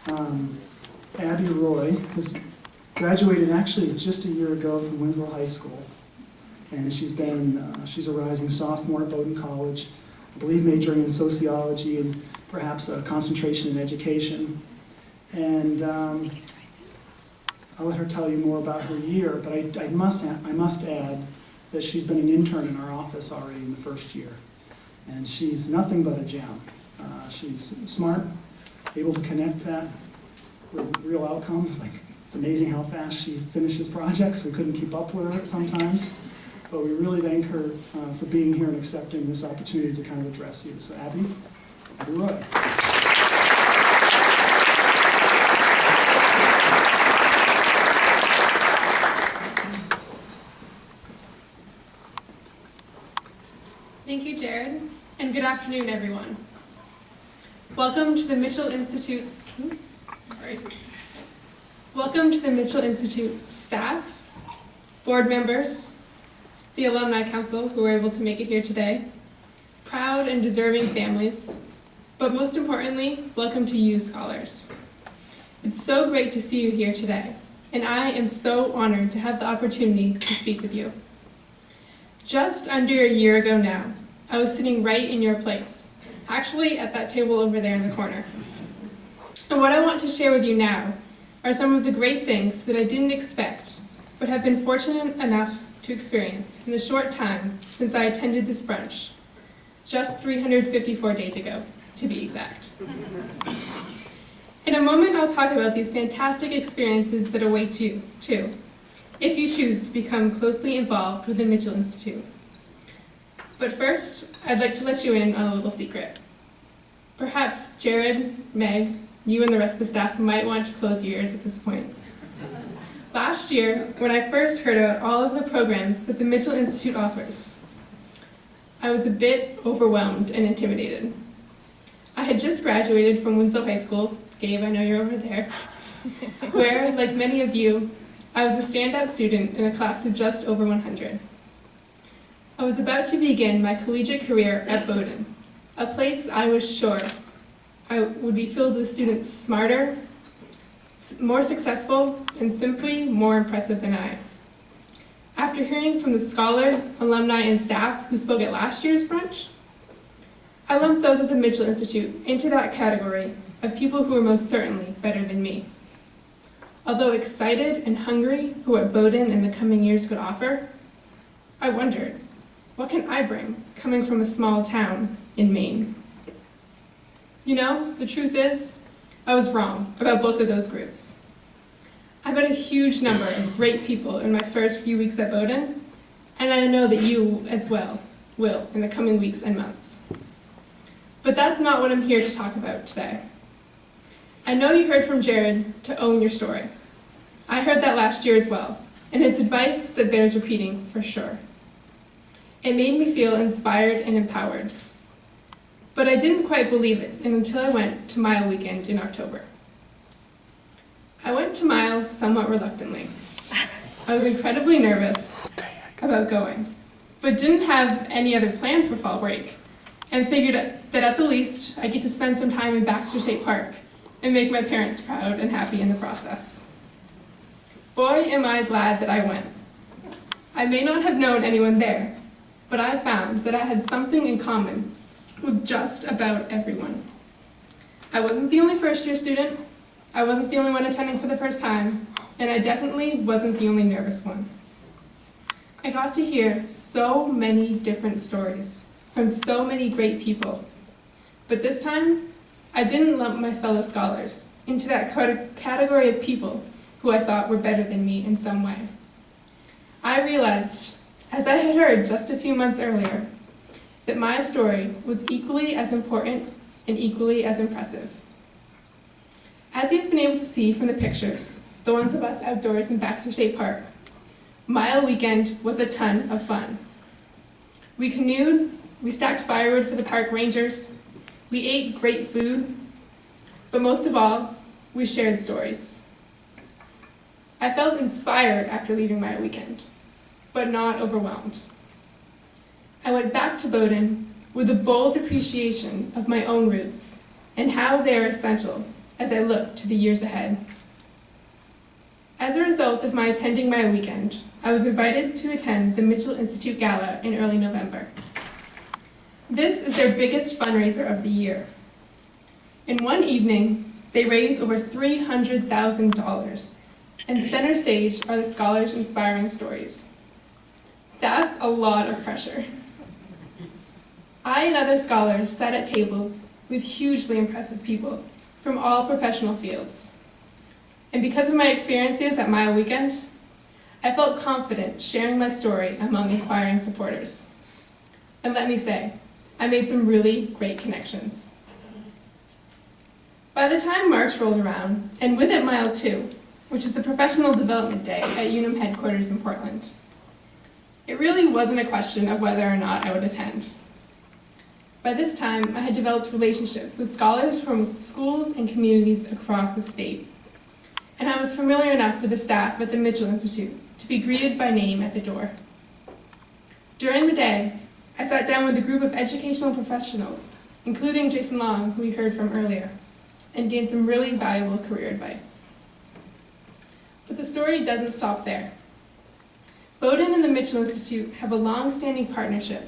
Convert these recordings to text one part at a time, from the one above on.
Abby Roy has graduated actually just a year ago from Winslow High School. And she's a rising sophomore at Bowdoin College, I believe majoring in sociology and perhaps a concentration in education. And I'll let her tell you more about her year, but I must add that she's been an intern in our office already in the first year. And she's nothing but a gem. She's smart, able to connect that with real outcomes. Like, it's amazing how fast she finishes projects. We couldn't keep up with her sometimes. But we really thank her for being here and accepting this opportunity to kind of address you. So Abby Roy. Thank you, Jared, and good afternoon, everyone. Welcome to the Mitchell Institute. Welcome to the Mitchell Institute staff, board members, the Alumni Council who were able to make it here today, proud and deserving families, but most importantly, welcome to you, scholars. It's so great to see you here today, and I am so honored to have the opportunity to speak with you. Just under a year ago now, I was sitting right in your place, actually at that table over there in the corner. And what I want to share with you now are some of the great things that I didn't expect, but have been fortunate enough to experience in the short time since I attended this brunch, just 354 days ago, to be exact. In a moment, I'll talk about these fantastic experiences that await you, too, if you choose to become closely involved with the Mitchell Institute. But first, I'd like to let you in on a little secret. Perhaps Jared, Meg, you and the rest of the staff might want to close your ears at this point. Last year, when I first heard about all of the programs that the Mitchell Institute offers, I was a bit overwhelmed and intimidated. I had just graduated from Winslow High School, Gabe, I know you're over there, where, like many of you, I was a standout student in a class of just over 100. I was about to begin my collegiate career at Bowdoin, a place I was sure I would be filled with students smarter, more successful, and simply more impressive than I. After hearing from the scholars, alumni, and staff who spoke at last year's brunch, I lumped those at the Mitchell Institute into that category of people who were most certainly better than me. Although excited and hungry for what Bowdoin and the coming years could offer, I wondered, what can I bring coming from a small town in Maine? You know, the truth is, I was wrong about both of those groups. I met a huge number of great people in my first few weeks at Bowdoin, and I know that you as well will in the coming weeks and months. But that's not what I'm here to talk about today. I know you heard from Jared to own your story. I heard that last year as well, and it's advice that bears repeating for sure. It made me feel inspired and empowered. But I didn't quite believe it until I went to Mile Weekend in October. I went to Mile somewhat reluctantly. I was incredibly nervous about going, but didn't have any other plans for fall break, and figured that at the least I get to spend some time in Baxter State Park and make my parents proud and happy in the process. Boy, am I glad that I went. I may not have known anyone there, but I found that I had something in common with just about everyone. I wasn't the only first-year student, I wasn't the only one attending for the first time, and I definitely wasn't the only nervous one. I got to hear so many different stories from so many great people, but this time, I didn't lump my fellow scholars into that category of people who I thought were better than me in some way. I realized, as I had heard just a few months earlier, that my story was equally as important and equally as impressive. As you've been able to see from the pictures, the ones of us outdoors in Baxter State Park, Mile Weekend was a ton of fun. We canoed, we stacked firewood for the park rangers, we ate great food, but most of all, we shared stories. I felt inspired after leaving Mile Weekend, but not overwhelmed. I went back to Bowdoin with a bold appreciation of my own roots and how they are essential as I look to the years ahead. As a result of my attending my weekend, I was invited to attend the Mitchell Institute Gala in early November. This is their biggest fundraiser of the year. In one evening, they raise over $300,000, and center stage are the scholars' inspiring stories. That's a lot of pressure. I and other scholars sat at tables with hugely impressive people from all professional fields. And because of my experiences at Mile Weekend, I felt confident sharing my story among inquiring supporters. And let me say, I made some really great connections. By the time March rolled around, and with it Mile 2, which is the professional development day at UNAM headquarters in Portland, it really wasn't a question of whether or not I would attend. By this time, I had developed relationships with scholars from schools and communities across the state, and I was familiar enough with the staff at the Mitchell Institute to be greeted by name at the door. During the day, I sat down with a group of educational professionals, including Jason Long, who we heard from earlier, and gained some really valuable career advice. But the story doesn't stop there. Bowdoin and the Mitchell Institute have a long-standing partnership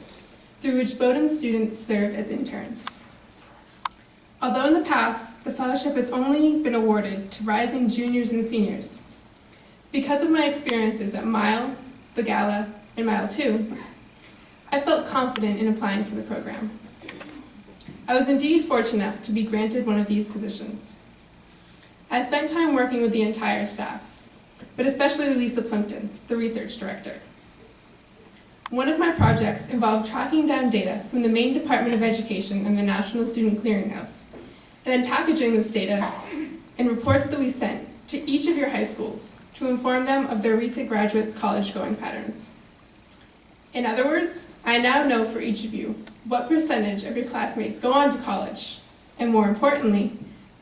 through which Bowdoin students serve as interns. Although in the past, the fellowship has only been awarded to rising juniors and seniors, because of my experiences at Mile, the Gala, and Mile 2, I felt confident in applying for the program. I was indeed fortunate enough to be granted one of these positions. I spent time working with the entire staff, but especially Lisa Plimpton, the research director. One of my projects involved tracking down data from the Maine Department of Education and the National Student Clearinghouse, and then packaging this data in reports that we sent to each of your high schools to inform them of their recent graduates' college-going patterns. In other words, I now know for each of you what percentage of your classmates go on to college, and more importantly,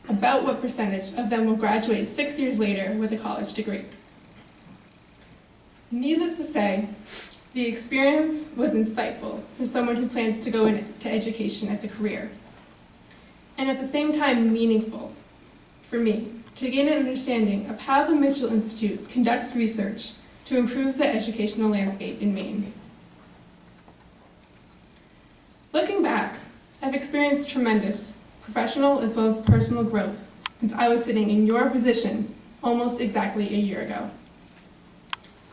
about what percentage of them will graduate 6 years later with a college degree. Needless to say, the experience was insightful for someone who plans to go into education as a career, and at the same time meaningful for me to gain an understanding of how the Mitchell Institute conducts research to improve the educational landscape in Maine. Looking back, I've experienced tremendous professional as well as personal growth since I was sitting in your position almost exactly a year ago.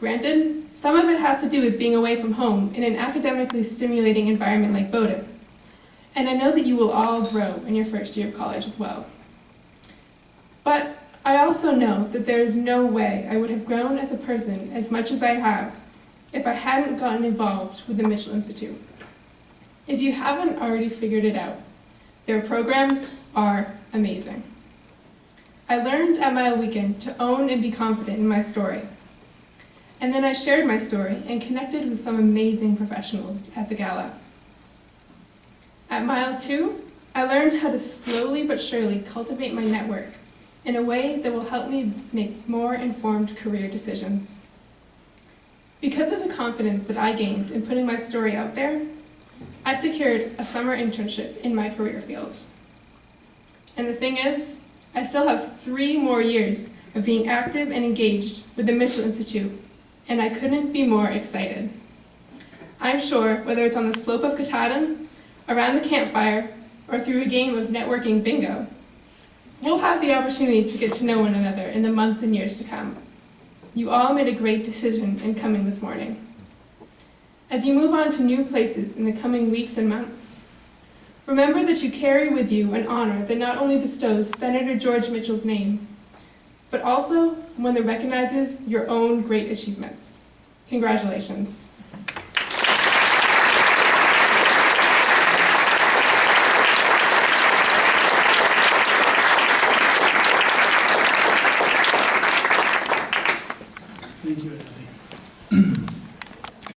Granted, some of it has to do with being away from home in an academically stimulating environment like Bowdoin, and I know that you will all grow in your first year of college as well. But I also know that there is no way I would have grown as a person as much as I have if I hadn't gotten involved with the Mitchell Institute. If you haven't already figured it out, their programs are amazing. I learned at Mile Weekend to own and be confident in my story. And then I shared my story and connected with some amazing professionals at the gala. At Mile 2, I learned how to slowly but surely cultivate my network in a way that will help me make more informed career decisions. Because of the confidence that I gained in putting my story out there, I secured a summer internship in my career field. And the thing is, I still have 3 more years of being active and engaged with the Mitchell Institute, and I couldn't be more excited. I'm sure whether it's on the slope of Katahdin, around the campfire, or through a game of networking bingo, we'll have the opportunity to get to know one another in the months and years to come. You all made a great decision in coming this morning. As you move on to new places in the coming weeks and months, remember that you carry with you an honor that not only bestows Senator George Mitchell's name, but also one that recognizes your own great achievements. Congratulations.